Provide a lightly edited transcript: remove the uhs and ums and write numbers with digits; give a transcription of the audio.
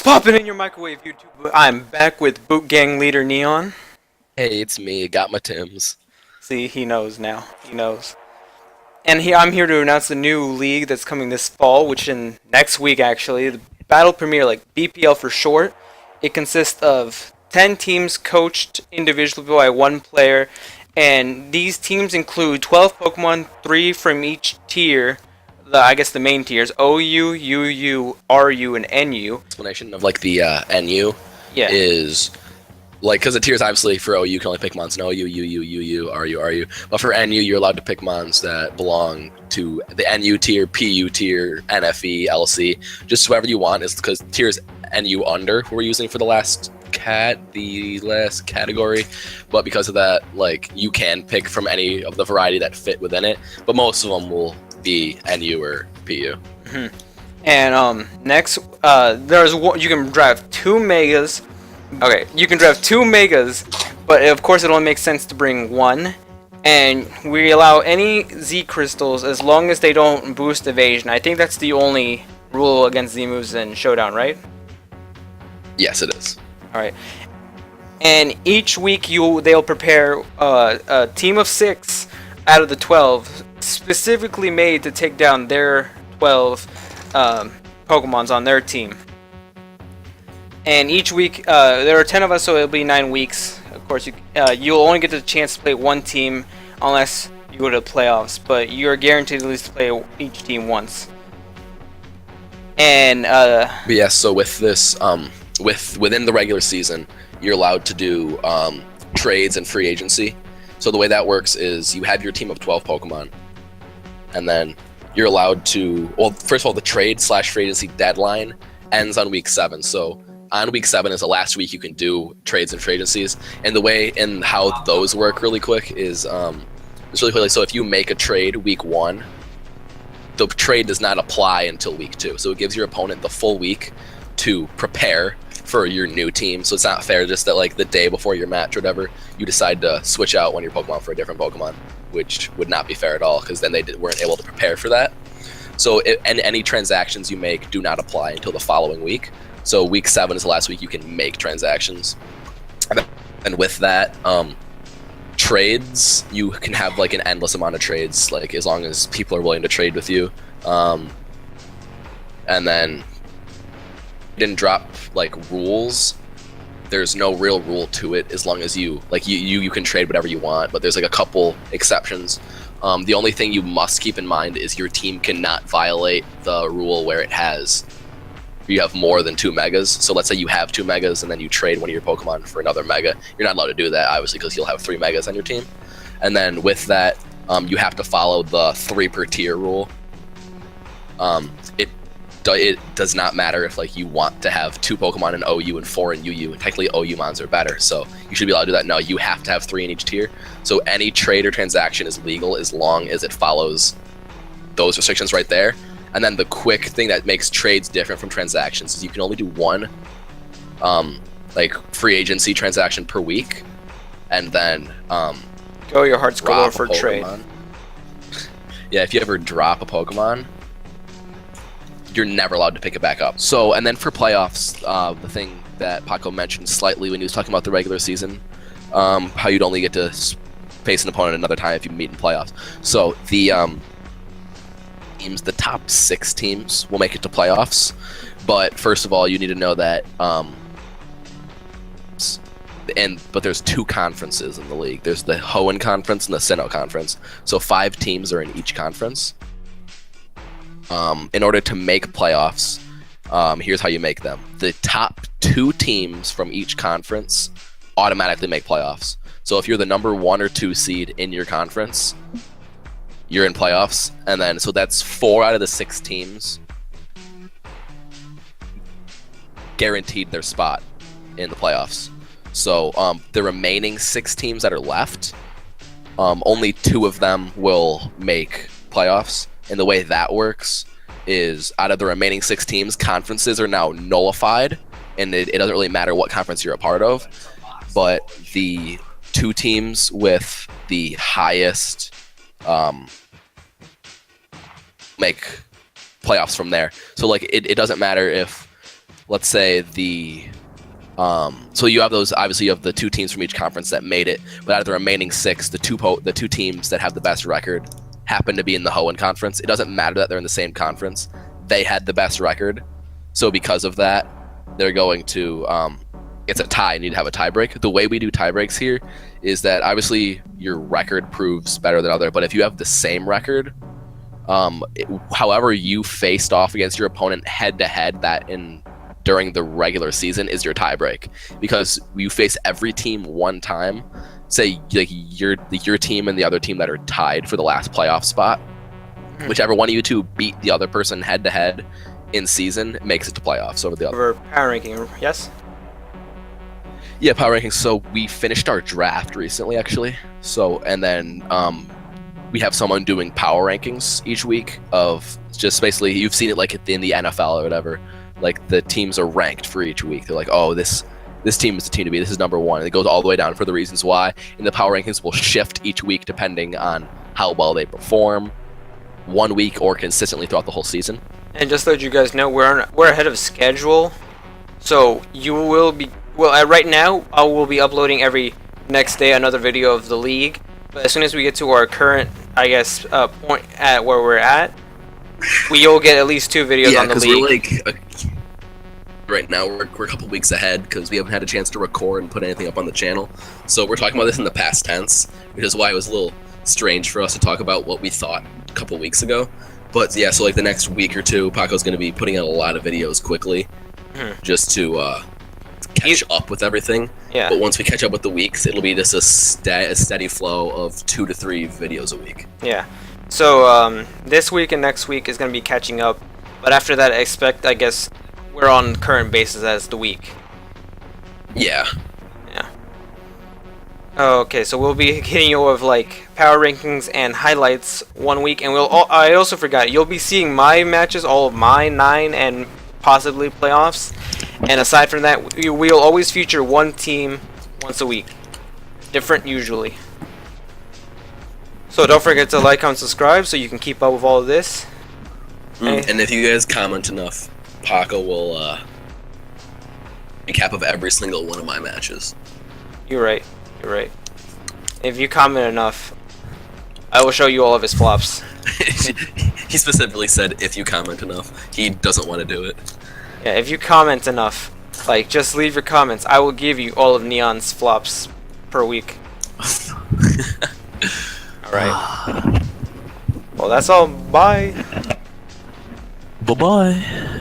What's poppin' in your microwave, YouTube? I'm back with Boot Gang leader Neon. Hey, it's me. Got my Tims. See, he knows now. He knows. And I'm here to announce the new league that's coming this fall, which in next week actually, the Battle Premier, like BPL for short. It consists of 10 teams coached individually by one player, and these teams include 12 Pokemon, 3 from each tier. I guess the main tiers: OU, UU, RU, and NU. Explanation of like the NU Yeah. is like because the tiers obviously for OU you can only pick mons in OU, UU, UU, RU. But for NU you're allowed to pick mons that belong to the NU tier, PU tier, NFE, LC, just whoever you want. Is because tiers NU under we're using for the last category, but because of that, like you can pick from any of the variety that fit within it. But most of them will be NU or PU. Mm-hmm. And next, there's one, you can drive 2 megas. Okay, you can drive 2 megas, but of course it only makes sense to bring one. And we allow any Z crystals as long as they don't boost evasion. I think that's the only rule against Z moves in Showdown, right? Yes, it is. All right. And each week they'll prepare a team of 6 out of the 12 specifically made to take down their 12 Pokemons on their team. And each week, there are 10 of us, so it'll be 9 weeks. Of course, you'll only get the chance to play one team unless you go to the playoffs, but you're guaranteed at least to play each team once. And But yes, so with this, within the regular season, you're allowed to do trades and free agency. So the way that works is you have your team of 12 Pokemon, and then you're allowed to. Well, first of all, the trade/free agency deadline ends on week 7. So on week 7 is the last week you can do trades and free agencies. And the way and how those work really quick is it's really quickly. So if you make a trade week 1, the trade does not apply until week 2. So it gives your opponent the full week to prepare for your new team. So it's not fair just that like the day before your match or whatever, you decide to switch out one of your Pokemon for a different Pokemon, which would not be fair at all because then they weren't able to prepare for that. So any transactions you make do not apply until the following week. So week 7 is the last week you can make transactions. And with that, trades, you can have like an endless amount of trades, like as long as people are willing to trade with you. And then didn't drop like rules. There's no real rule to it as long as you can trade whatever you want, but there's like a couple exceptions. The only thing you must keep in mind is your team cannot violate the rule where you have more than 2 megas. So let's say you have 2 megas and then you trade one of your Pokemon for another mega. You're not allowed to do that, obviously, because you'll have 3 megas on your team. And then with that, you have to follow the 3 per tier rule. It does not matter if like you want to have 2 Pokemon in OU and 4 in UU. Technically, OU mons are better, so you should be allowed to do that. No, you have to have 3 in each tier. So any trade or transaction is legal as long as it follows those restrictions right there. And then the quick thing that makes trades different from transactions is you can only do one like free agency transaction per week, and then go your heart's galore for trade. Yeah, if you ever drop a Pokemon, you're never allowed to pick it back up. So, and then for playoffs, the thing that Paco mentioned slightly when he was talking about the regular season, how you'd only get to face an opponent another time if you meet in playoffs. So the top 6 teams will make it to playoffs, but first of all, you need to know that but there's 2 conferences in the league. There's the Hoenn Conference and the Sinnoh Conference. So 5 teams are in each conference. In order to make playoffs, here's how you make them. The top 2 teams from each conference automatically make playoffs. So if you're the number 1 or 2 seed in your conference, you're in playoffs. And then, so that's 4 out of the 6 teams guaranteed their spot in the playoffs. So the remaining 6 teams that are left, only 2 of them will make playoffs. And the way that works is out of the remaining 6 teams, conferences are now nullified, and it doesn't really matter what conference you're a part of, but the 2 teams with the highest make playoffs from there. So like it doesn't matter if let's say so you have those. Obviously, you have the 2 teams from each conference that made it, but out of the remaining 6, the two teams that have the best record happen to be in the Hoenn Conference. It doesn't matter that they're in the same conference; they had the best record. So because of that, they're going to. It's a tie. You need to have a tiebreak. The way we do tiebreaks here is that obviously your record proves better than other, but if you have the same record, however you faced off against your opponent head to head during the regular season is your tiebreak, because you face every team one time. Say like your team and the other team that are tied for the last playoff spot, whichever one of you two beat the other person head to head in season makes it to playoffs over the other. Over power ranking, yes. Yeah, power rankings. So we finished our draft recently, actually. So and then we have someone doing power rankings each week of just basically, you've seen it like in the NFL or whatever. Like the teams are ranked for each week. They're like, oh, this team is the team to be. This is number 1. And it goes all the way down for the reasons why. And the power rankings will shift each week depending on how well they perform, 1 week or consistently throughout the whole season. And just to let you guys know, we're ahead of schedule, so you will be. Well, right now, I will be uploading every next day another video of the league. But as soon as we get to our current, I guess, point at where we're at, we'll get at least 2 videos on the league. We're like, right now we're a couple weeks ahead because we haven't had a chance to record and put anything up on the channel. So we're talking about this in the past tense, which is why it was a little strange for us to talk about what we thought a couple weeks ago. But yeah, so like the next week or 2, Paco's going to be putting out a lot of videos quickly, just to catch up with everything. Yeah. But once we catch up with the weeks, it'll be just a steady flow of 2 to 3 videos a week. Yeah. So this week and next week is going to be catching up, but after that, I guess we're on current basis as the week. Yeah. Yeah. Okay, so we'll be hitting you with like power rankings and highlights 1 week, and I also forgot, you'll be seeing my matches, all of my 9 and possibly playoffs. And aside from that, we'll always feature 1 team once a week. Different usually. So don't forget to like, comment, subscribe so you can keep up with all of this. And if you guys comment enough, Paco will recap of every single one of my matches. You're right. If you comment enough, I will show you all of his flops. He specifically said if you comment enough. He doesn't want to do it. Yeah, if you comment enough, like just leave your comments, I will give you all of Neon's flops per week. Alright. Well, that's all. Bye. Bye-bye.